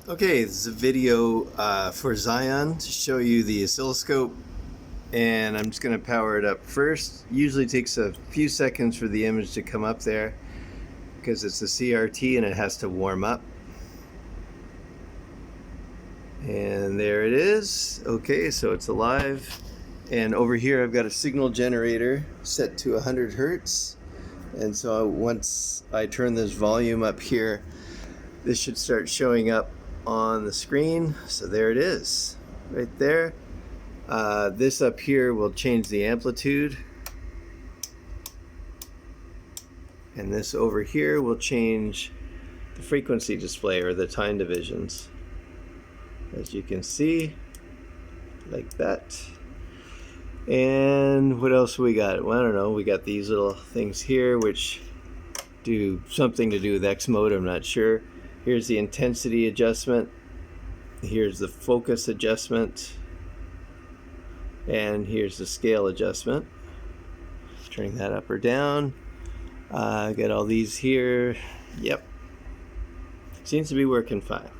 Okay, this is a video for Zion to show you the oscilloscope, and I'm just going to power it up first. Usually takes a few seconds for the image to come up there because it's a CRT and it has to warm up. And there it is. Okay, so it's alive. And over here I've got a signal generator set to 100 Hertz. And so once I turn this volume up here, this should start showing up on the screen. So there it is, right there. This up here will change the amplitude. And this over here will change the frequency display or the time divisions. As you can see, like that. And what else we got? Well, I don't know. We got these little things here which do something to do with X mode, I'm not sure. Here's the intensity adjustment. Here's the focus adjustment. And here's the scale adjustment. Turning that up or down. Got all these here. Yep. Seems to be working fine.